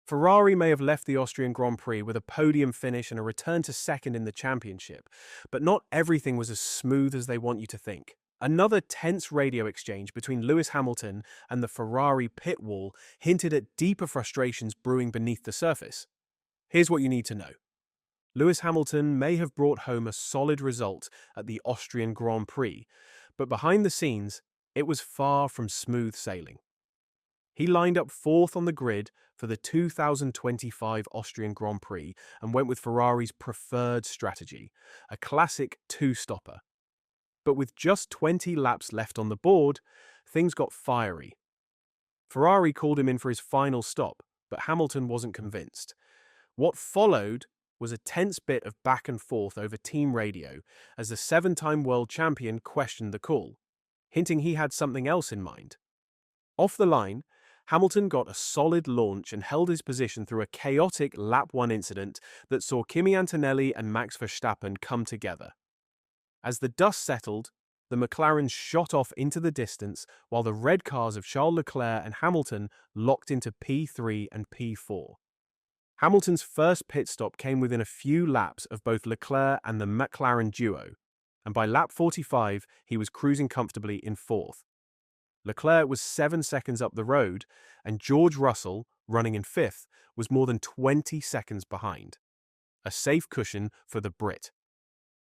Ferrari may have left the Austrian Grand Prix with a podium finish and a return to second in the championship, but not everything was as smooth as they want you to think. Another tense radio exchange between Lewis Hamilton and the Ferrari pit wall hinted at deeper frustrations brewing beneath the surface. Here's what you need to know. Lewis Hamilton may have brought home a solid result at the Austrian Grand Prix, but behind the scenes, it was far from smooth sailing. He lined up fourth on the grid for the 2025 Austrian Grand Prix and went with Ferrari's preferred strategy, a classic two-stopper. But with just 20 laps left on the board, things got fiery. Ferrari called him in for his final stop, but Hamilton wasn't convinced. What followed was a tense bit of back and forth over team radio as the seven-time world champion questioned the call, hinting he had something else in mind. Off the line, Hamilton got a solid launch and held his position through a chaotic lap 1 incident that saw Kimi Antonelli and Max Verstappen come together. As the dust settled, the McLarens shot off into the distance while the red cars of Charles Leclerc and Hamilton locked into P3 and P4. Hamilton's first pit stop came within a few laps of both Leclerc and the McLaren duo, and by lap 45 he was cruising comfortably in fourth. Leclerc was 7 seconds up the road, and George Russell, running in fifth, was more than 20 seconds behind. A safe cushion for the Brit.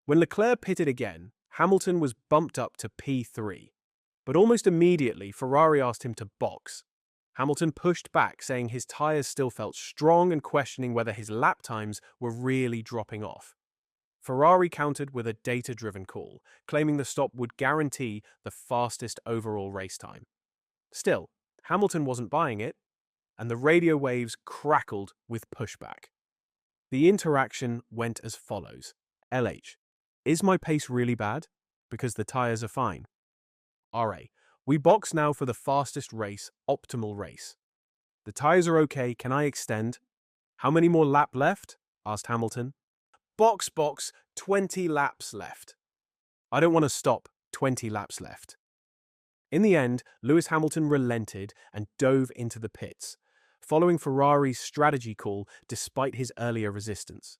When Leclerc pitted again, Hamilton was bumped up to P3, but almost immediately Ferrari asked him to box. Hamilton pushed back, saying his tyres still felt strong and questioning whether his lap times were really dropping off. Ferrari countered with a data-driven call, claiming the stop would guarantee the fastest overall race time. Still, Hamilton wasn't buying it, and the radio waves crackled with pushback. The interaction went as follows. LH, is my pace really bad? Because the tyres are fine. RA, we box now for the fastest race, optimal race. The tyres are okay, can I extend? How many more lap left? Asked Hamilton. Box, 20 laps left. I don't want to stop, 20 laps left. In the end, Lewis Hamilton relented and dove into the pits, following Ferrari's strategy call despite his earlier resistance.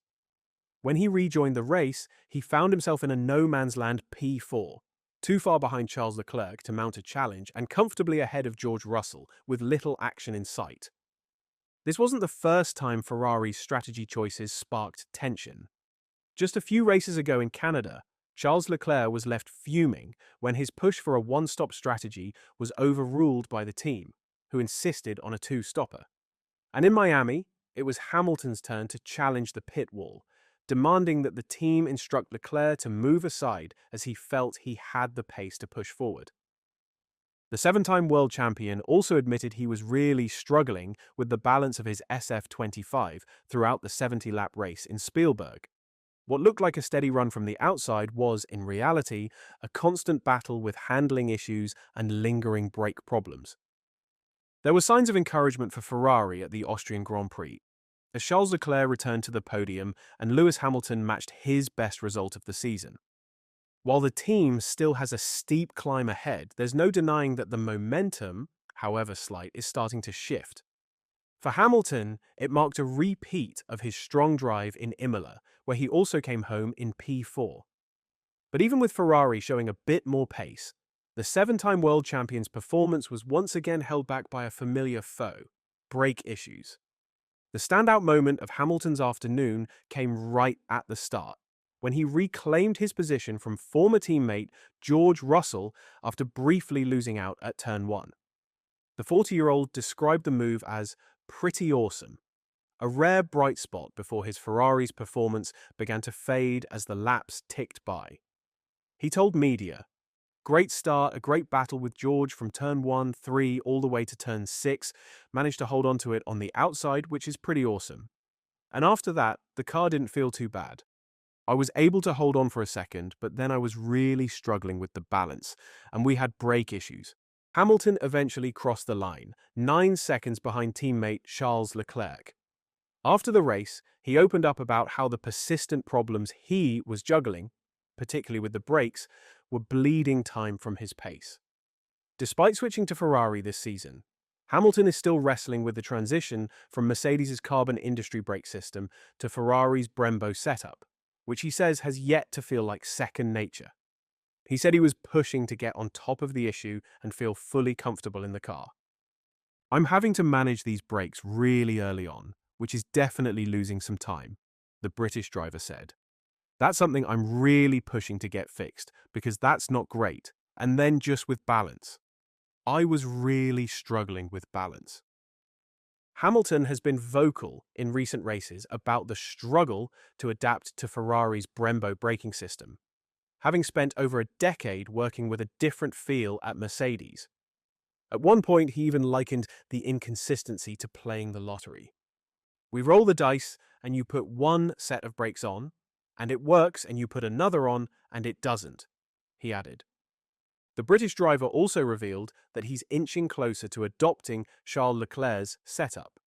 When he rejoined the race, he found himself in a no-man's land P4, too far behind Charles Leclerc to mount a challenge and comfortably ahead of George Russell with little action in sight. This wasn't the first time Ferrari's strategy choices sparked tension. Just a few races ago in Canada, Charles Leclerc was left fuming when his push for a one-stop strategy was overruled by the team, who insisted on a two-stopper. And in Miami, it was Hamilton's turn to challenge the pit wall, demanding that the team instruct Leclerc to move aside as he felt he had the pace to push forward. The seven-time world champion also admitted he was really struggling with the balance of his SF25 throughout the 70-lap race in Spielberg. What looked like a steady run from the outside was, in reality, a constant battle with handling issues and lingering brake problems. There were signs of encouragement for Ferrari at the Austrian Grand Prix, as Charles Leclerc returned to the podium and Lewis Hamilton matched his best result of the season. While the team still has a steep climb ahead, there's no denying that the momentum, however slight, is starting to shift. For Hamilton, it marked a repeat of his strong drive in Imola, where he also came home in P4. But even with Ferrari showing a bit more pace, the seven-time world champion's performance was once again held back by a familiar foe: brake issues. The standout moment of Hamilton's afternoon came right at the start, when he reclaimed his position from former teammate George Russell after briefly losing out at turn 1. The 40-year-old described the move as pretty awesome, a rare bright spot before his Ferrari's performance began to fade as the laps ticked by. He told media, "Great start, a great battle with George from turn 1, 3, all the way to turn 6, managed to hold on to it on the outside, which is pretty awesome. And after that, the car didn't feel too bad. I was able to hold on for a second, but then I was really struggling with the balance, and we had brake issues." Hamilton eventually crossed the line, 9 seconds behind teammate Charles Leclerc. After the race, he opened up about how the persistent problems he was juggling, particularly with the brakes, were bleeding time from his pace. Despite switching to Ferrari this season, Hamilton is still wrestling with the transition from Mercedes' carbon industry brake system to Ferrari's Brembo setup, which he says has yet to feel like second nature. He said he was pushing to get on top of the issue and feel fully comfortable in the car. "I'm having to manage these brakes really early on, which is definitely losing some time," the British driver said. "That's something I'm really pushing to get fixed because that's not great. And then just with balance. I was really struggling with balance." Hamilton has been vocal in recent races about the struggle to adapt to Ferrari's Brembo braking system, having spent over a decade working with a different feel at Mercedes. At one point, he even likened the inconsistency to playing the lottery. "We roll the dice, and you put one set of brakes on, and it works, and you put another on, and it doesn't," he added. The British driver also revealed that he's inching closer to adopting Charles Leclerc's setup.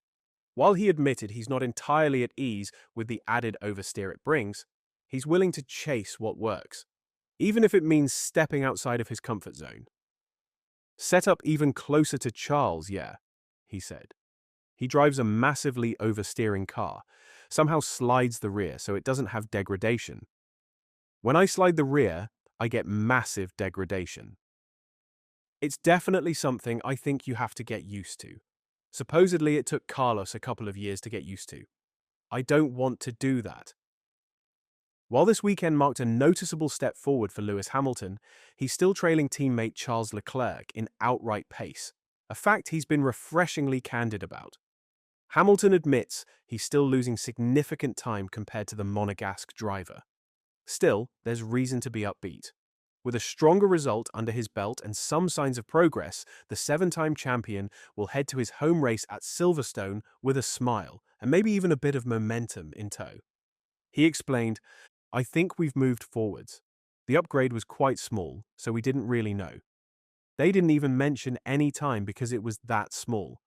While he admitted he's not entirely at ease with the added oversteer it brings, he's willing to chase what works, even if it means stepping outside of his comfort zone. "Set up even closer to Charles, yeah," he said. He drives a massively oversteering car, somehow slides the rear so it doesn't have degradation. "When I slide the rear, I get massive degradation. It's definitely something I think you have to get used to. Supposedly it took Carlos a couple of years to get used to. I don't want to do that." While this weekend marked a noticeable step forward for Lewis Hamilton, he's still trailing teammate Charles Leclerc in outright pace, a fact he's been refreshingly candid about. Hamilton admits he's still losing significant time compared to the Monegasque driver. Still, there's reason to be upbeat. With a stronger result under his belt and some signs of progress, the seven-time champion will head to his home race at Silverstone with a smile and maybe even a bit of momentum in tow. He explained, "I think we've moved forwards. The upgrade was quite small, so we didn't really know. They didn't even mention any time because it was that small.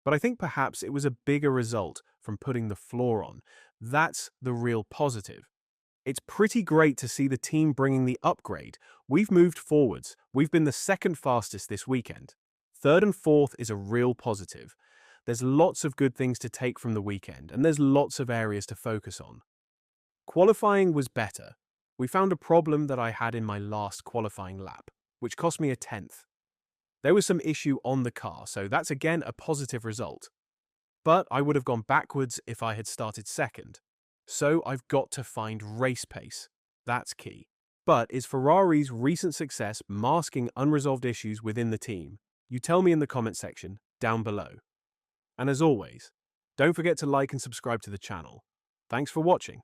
But I think perhaps it was a bigger result from putting the floor on. That's the real positive. It's pretty great to see the team bringing the upgrade. We've moved forwards. We've been the second fastest this weekend. Third and fourth is a real positive. There's lots of good things to take from the weekend, and there's lots of areas to focus on. Qualifying was better. We found a problem that I had in my last qualifying lap, which cost me a 10th. There was some issue on the car, so that's again a positive result. But I would have gone backwards if I had started second. So I've got to find race pace. That's key." But is Ferrari's recent success masking unresolved issues within the team? You tell me in the comment section down below. And as always, don't forget to like and subscribe to the channel. Thanks for watching.